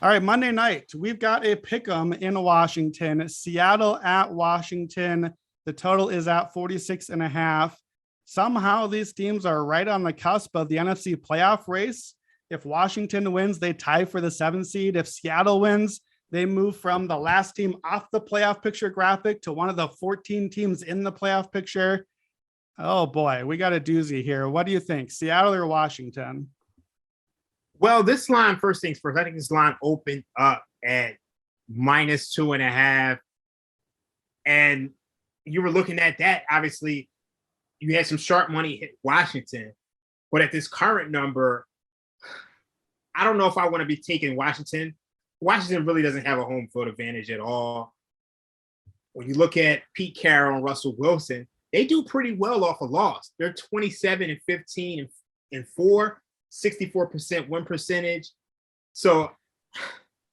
All right, Monday night, we've got a pick'em in Washington, Seattle at Washington. The total is at 46 and a half. Somehow these teams are right on the cusp of the NFC playoff race. If Washington wins, they tie for the 7th seed. If Seattle wins, they move from the last team off the playoff picture graphic to one of the 14 teams in the playoff picture. Oh boy, we got a doozy here. What do you think, Seattle or Washington? Well, this line, first things first, I think this line opened up at -2.5. And you were looking at that. Obviously, you had some sharp money hit Washington. But at this current number, I don't know if I want to be taking Washington. Washington really doesn't have a home field advantage at all. When you look at Pete Carroll and Russell Wilson, they do pretty well off a loss. They're 27 and 15 and 4, 64% win percentage. So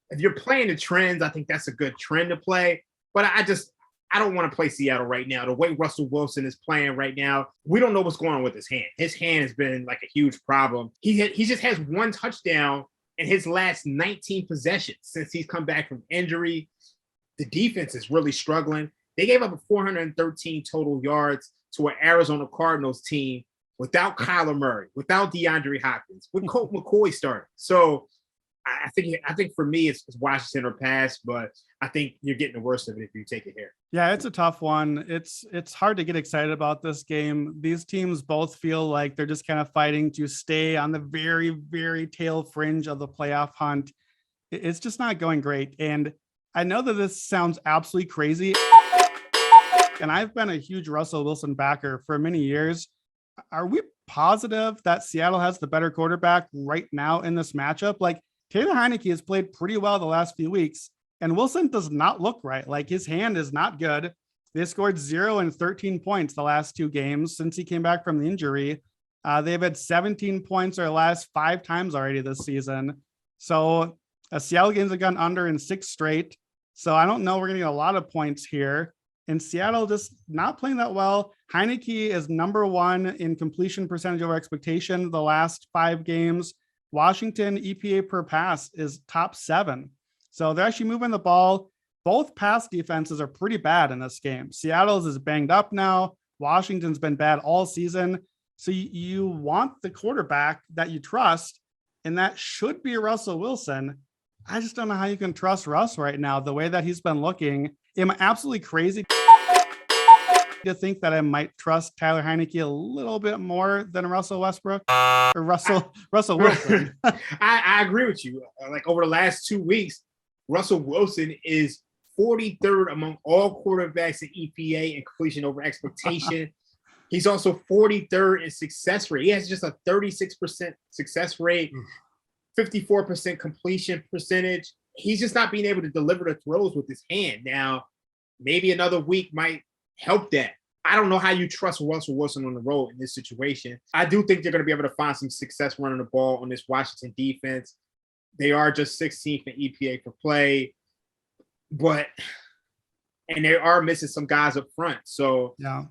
if you're playing the trends, I think that's a good trend to play. But I don't want to play Seattle right now. The way Russell Wilson is playing right now, we don't know what's going on with his hand. His hand has been like a huge problem. He just has one touchdown in his last 19 possessions since he's come back from injury. The defense is really struggling. They gave up 413 total yards to an Arizona Cardinals team without Kyler Murray, without DeAndre Hopkins, with Colt McCoy starting. So I think for me, it's Washington or pass, but I think you're getting the worst of it if you take it here. Yeah, it's a tough one. It's hard to get excited about this game. These teams both feel like they're just kind of fighting to stay on the very, very tail fringe of the playoff hunt. It's just not going great. And I know that this sounds absolutely crazy. And I've been a huge Russell Wilson backer for many years. Are we positive that Seattle has the better quarterback right now in this matchup? Like, Taylor Heinicke has played pretty well the last few weeks, and Wilson does not look right. Like, his hand is not good. They scored 0 and 13 points the last 2 games since he came back from the injury. They've had 17 points or less 5 times already this season. So Seattle games have gone under in 6 straight. So I don't know. We're going to get a lot of points here. And Seattle just not playing that well. Heinicke is number 1 in completion percentage over expectation the last 5 games. Washington EPA per pass is top 7. So they're actually moving the ball. Both pass defenses are pretty bad in this game. Seattle's is banged up now. Washington's been bad all season. So you want the quarterback that you trust, and that should be Russell Wilson. I just don't know how you can trust Russ right now, the way that he's been looking. Am I absolutely crazy to think that I might trust Tyler Heinicke a little bit more than Russell Westbrook or Russell Wilson? I agree with you. Like, over the last 2 weeks, Russell Wilson is 43rd among all quarterbacks in EPA and completion over expectation. He's also 43rd in success rate. He has just a 36% success rate, 54% completion percentage. He's just not being able to deliver the throws with his hand. Now, maybe another week might help that. I don't know how you trust Russell Wilson on the road in this situation. I do think they're going to be able to find some success running the ball on this Washington defense. They are just 16th in EPA per play, and they are missing some guys up front. So yeah.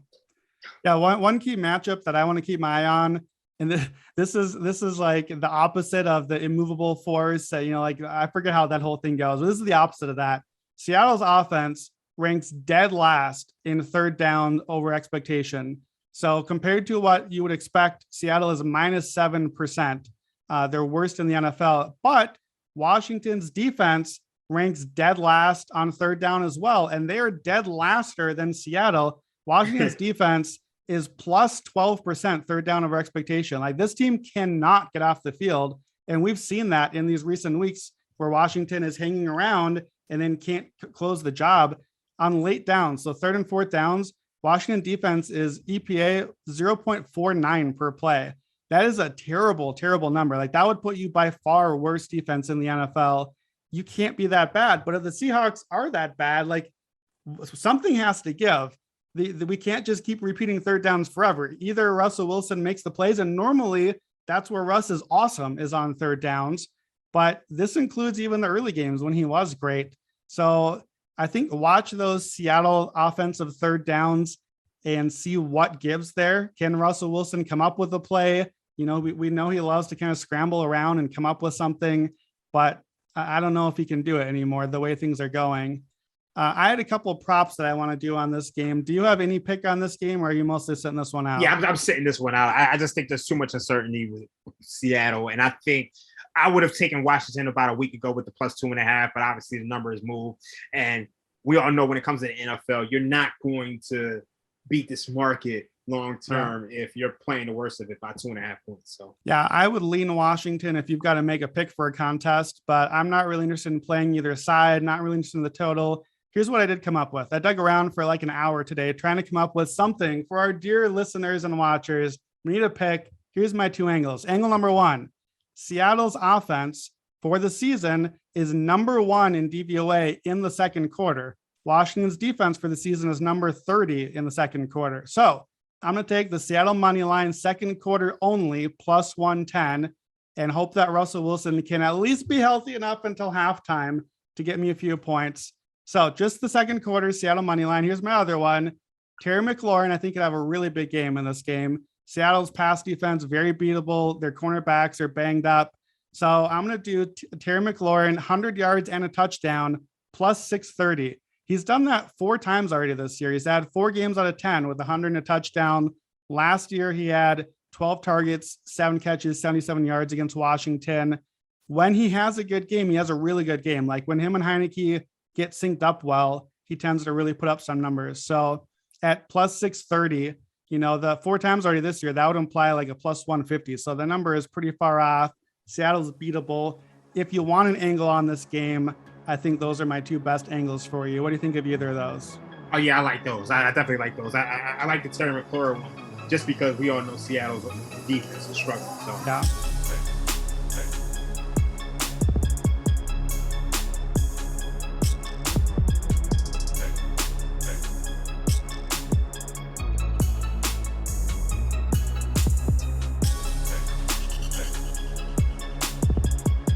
One key matchup that I want to keep my eye on, and this is like the opposite of the immovable force. Like, I forget how that whole thing goes. But this is the opposite of that. Seattle's offense ranks dead last in 3rd down over expectation. So compared to what you would expect, Seattle is -7%. They're worst in the NFL, but Washington's defense ranks dead last on 3rd down as well. And they are dead laster than Seattle. Washington's defense is plus 12% 3rd down over expectation. Like, this team cannot get off the field. And we've seen that in these recent weeks where Washington is hanging around and then can't close the job on late downs. So 3rd and 4th downs, Washington defense is EPA 0.49 per play. That is a terrible, terrible number. Like, that would put you by far worst defense in the NFL. You can't be that bad. But if the Seahawks are that bad, like, something has to give. We can't just keep repeating 3rd downs forever. Either Russell Wilson makes the plays, and normally that's where Russ is awesome, is on 3rd downs. But this includes even the early games when he was great. So I think watch those Seattle offensive 3rd downs and see what gives there. Can Russell Wilson come up with a play? We know he loves to kind of scramble around and come up with something, but I don't know if he can do it anymore the way things are going. I had a couple of props that I want to do on this game. Do you have any pick on this game, or are you mostly sitting this one out? Yeah, I'm sitting this one out. I just think there's too much uncertainty with Seattle, and I think I would have taken Washington about a week ago with the +2.5, but obviously the number has moved, and we all know when it comes to the NFL, you're not going to beat this market long term if you're playing the worst of it by 2.5 points. So yeah, I would lean Washington if you've got to make a pick for a contest, but I'm not really interested in playing either side, not really interested in the total. Here's what I did come up with. I dug around for like an hour today trying to come up with something for our dear listeners and watchers. We need a pick. Here's my two angles. Angle number one, Seattle's offense for the season is number 1 in DVOA in the second quarter. Washington's defense for the season is number 30 in the second quarter. So I'm going to take the Seattle money line second quarter only +110 and hope that Russell Wilson can at least be healthy enough until halftime to get me a few points. So just the second quarter, Seattle money line. Here's my other one. Terry McLaurin, I think, could have a really big game in this game. Seattle's pass defense, very beatable. Their cornerbacks are banged up. So I'm going to do Terry McLaurin, 100 yards and a touchdown, +630. He's done that 4 times already this year. He's had 4 games out of 10 with 100 and a touchdown. Last year, he had 12 targets, 7 catches, 77 yards against Washington. When he has a good game, he has a really good game. Like when him and Heineke get synced up well, he tends to really put up some numbers. So at +630, the 4 times already this year, that would imply like a +150. So the number is pretty far off. Seattle's beatable. If you want an angle on this game, I think those are my 2 best angles for you. What do you think of either of those? Oh yeah, I like those. I definitely like those. I like the Terry McLaurin one just because we all know Seattle's defense is struggling. So yeah.